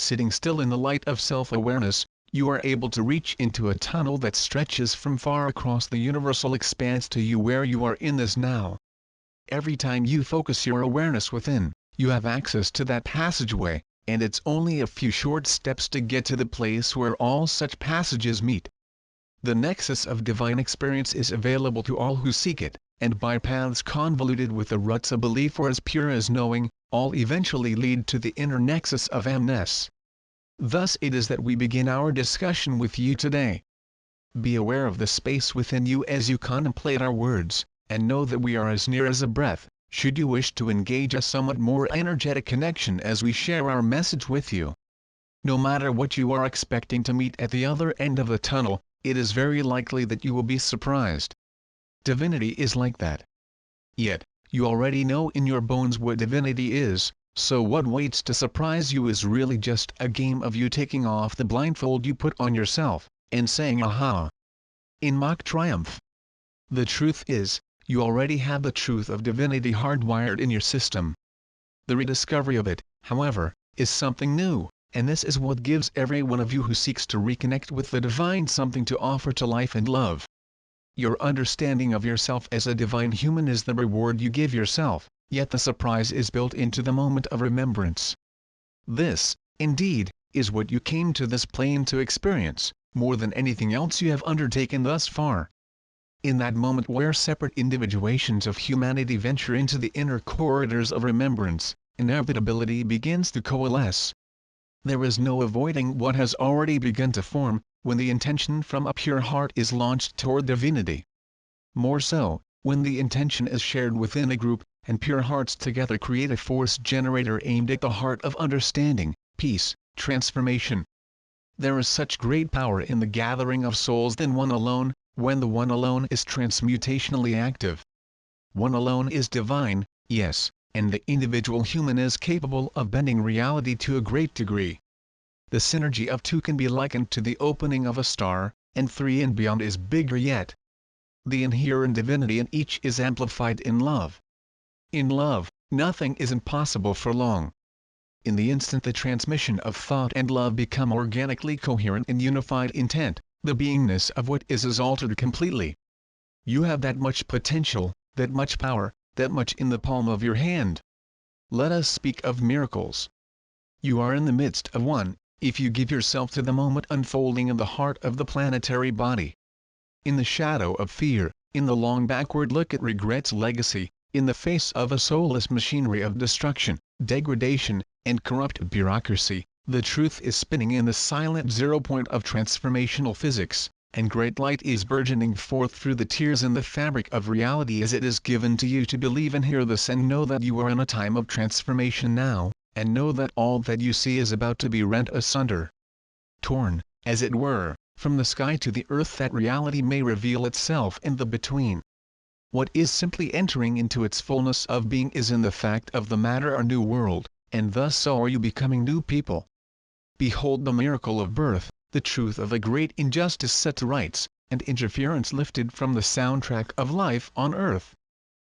sitting still in the light of self-awareness, you are able to reach into a tunnel that stretches from far across the universal expanse to you where you are in this now. Every time you focus your awareness within, you have access to that passageway, and it's only a few short steps to get to the place where all such passages meet. The nexus of divine experience is available to all who seek it, and by paths convoluted with the ruts of belief or as pure as knowing, all eventually lead to the inner nexus of amness. Thus it is that we begin our discussion with you today. Be aware of the space within you as you contemplate our words, and know that we are as near as a breath, should you wish to engage a somewhat more energetic connection as we share our message with you. No matter what you are expecting to meet at the other end of the tunnel, it is very likely that you will be surprised. Divinity is like that. Yet, you already know in your bones what divinity is, so what waits to surprise you is really just a game of you taking off the blindfold you put on yourself, and saying aha! In mock triumph. The truth is, you already have the truth of divinity hardwired in your system. The rediscovery of it, however, is something new, and this is what gives every one of you who seeks to reconnect with the divine something to offer to life and love. Your understanding of yourself as a divine human is the reward you give yourself, yet the surprise is built into the moment of remembrance. This, indeed, is what you came to this plane to experience, more than anything else you have undertaken thus far. In that moment where separate individuations of humanity venture into the inner corridors of remembrance, inevitability begins to coalesce. There is no avoiding what has already begun to form, when the intention from a pure heart is launched toward divinity. More so, when the intention is shared within a group, and pure hearts together create a force generator aimed at the heart of understanding, peace, transformation. There is such great power in the gathering of souls than one alone, when the one alone is transmutationally active. One alone is divine, yes, and the individual human is capable of bending reality to a great degree. The synergy of two can be likened to the opening of a star, and three and beyond is bigger yet. The inherent divinity in each is amplified in love. In love, nothing is impossible for long. In the instant the transmission of thought and love become organically coherent in unified intent, the beingness of what is altered completely. You have that much potential, that much power, that much in the palm of your hand. Let us speak of miracles. You are in the midst of one, if you give yourself to the moment unfolding in the heart of the planetary body. In the shadow of fear, in the long backward look at regret's legacy, in the face of a soulless machinery of destruction, degradation, and corrupt bureaucracy, the truth is spinning in the silent zero point of transformational physics, and great light is burgeoning forth through the tears in the fabric of reality as it is given to you to believe and hear this and know that you are in a time of transformation now, and know that all that you see is about to be rent asunder. Torn, as it were, from the sky to the earth that reality may reveal itself in the between. What is simply entering into its fullness of being is in the fact of the matter a new world, and thus so are you becoming new people. Behold the miracle of birth, the truth of a great injustice set to rights, and interference lifted from the soundtrack of life on earth.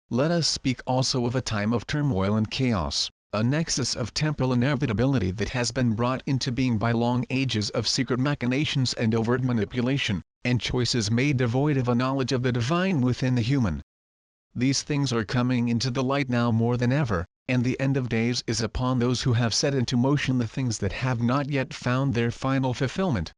Let us speak also of a time of turmoil and chaos, a nexus of temporal inevitability that has been brought into being by long ages of secret machinations and overt manipulation, and choices made devoid of a knowledge of the divine within the human. These things are coming into the light now more than ever, and the end of days is upon those who have set into motion the things that have not yet found their final fulfillment.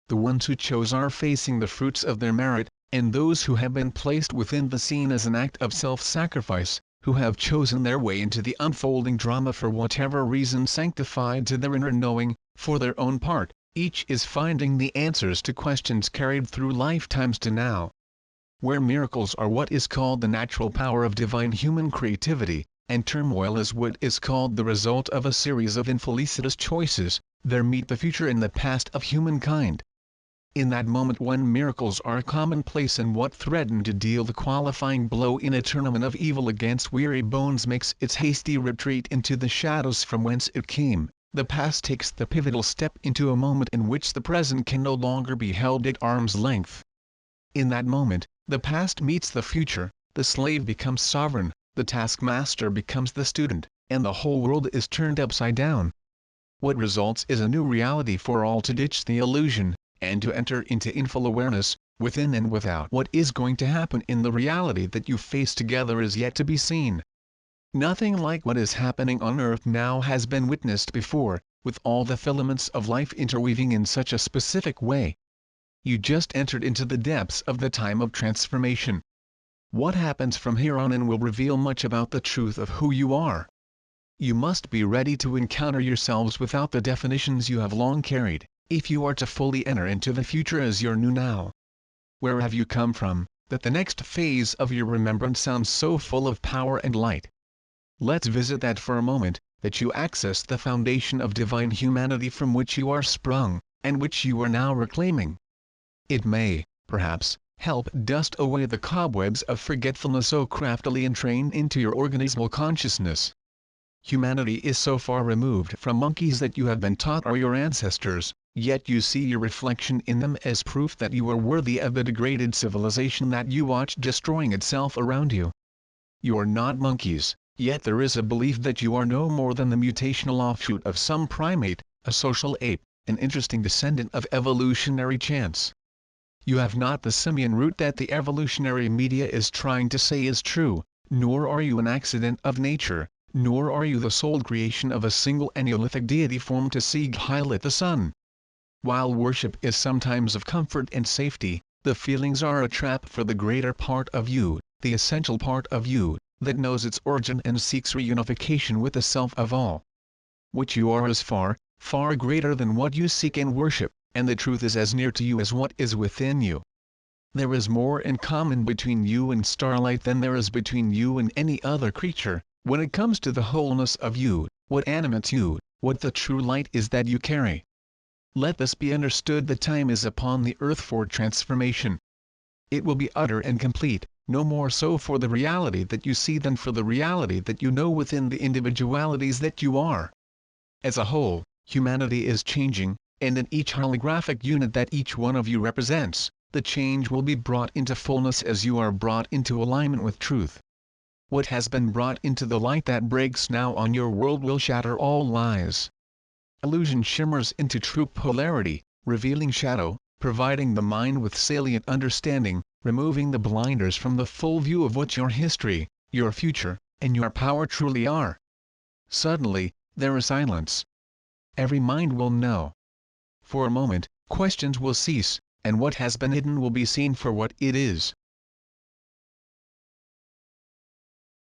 The ones who chose are facing the fruits of their merit, and those who have been placed within the scene as an act of self-sacrifice, who have chosen their way into the unfolding drama for whatever reason sanctified to their inner knowing, for their own part, each is finding the answers to questions carried through lifetimes to now. Where miracles are what is called the natural power of divine human creativity, and turmoil is what is called the result of a series of infelicitous choices, there meet the future and the past of humankind. In that moment when miracles are commonplace and what threatened to deal the qualifying blow in a tournament of evil against weary bones makes its hasty retreat into the shadows from whence it came, the past takes the pivotal step into a moment in which the present can no longer be held at arm's length. In that moment, the past meets the future, the slave becomes sovereign, the taskmaster becomes the student, and the whole world is turned upside down. What results is a new reality for all to ditch the illusion, and to enter into full awareness, within and without. What is going to happen in the reality that you face together is yet to be seen. Nothing like what is happening on Earth now has been witnessed before, with all the filaments of life interweaving in such a specific way. You just entered into the depths of the time of transformation. What happens from here on in will reveal much about the truth of who you are. You must be ready to encounter yourselves without the definitions you have long carried, if you are to fully enter into the future as your new now. Where have you come from, that the next phase of your remembrance sounds so full of power and light? Let's visit that for a moment, that you access the foundation of divine humanity from which you are sprung, and which you are now reclaiming. It may, perhaps, help dust away the cobwebs of forgetfulness so craftily entrained into your organismal consciousness. Humanity is so far removed from monkeys that you have been taught are your ancestors, yet you see your reflection in them as proof that you are worthy of the degraded civilization that you watch destroying itself around you. You are not monkeys, yet there is a belief that you are no more than the mutational offshoot of some primate, a social ape, an interesting descendant of evolutionary chance. You have not the simian root that the evolutionary media is trying to say is true, nor are you an accident of nature, nor are you the sole creation of a single Neolithic deity formed to seek highlight the sun. While worship is sometimes of comfort and safety, the feelings are a trap for the greater part of you, the essential part of you, that knows its origin and seeks reunification with the self of all. What you are is far, far greater than what you seek and worship, and the truth is as near to you as what is within you. There is more in common between you and starlight than there is between you and any other creature, when it comes to the wholeness of you, what animates you, what the true light is that you carry. Let this be understood: the time is upon the earth for transformation. It will be utter and complete, no more so for the reality that you see than for the reality that you know within the individualities that you are. As a whole, humanity is changing, and in each holographic unit that each one of you represents, the change will be brought into fullness as you are brought into alignment with truth. What has been brought into the light that breaks now on your world will shatter all lies. Illusion shimmers into true polarity, revealing shadow, providing the mind with salient understanding, removing the blinders from the full view of what your history, your future, and your power truly are. Suddenly, there is silence. Every mind will know. For a moment, questions will cease, and what has been hidden will be seen for what it is.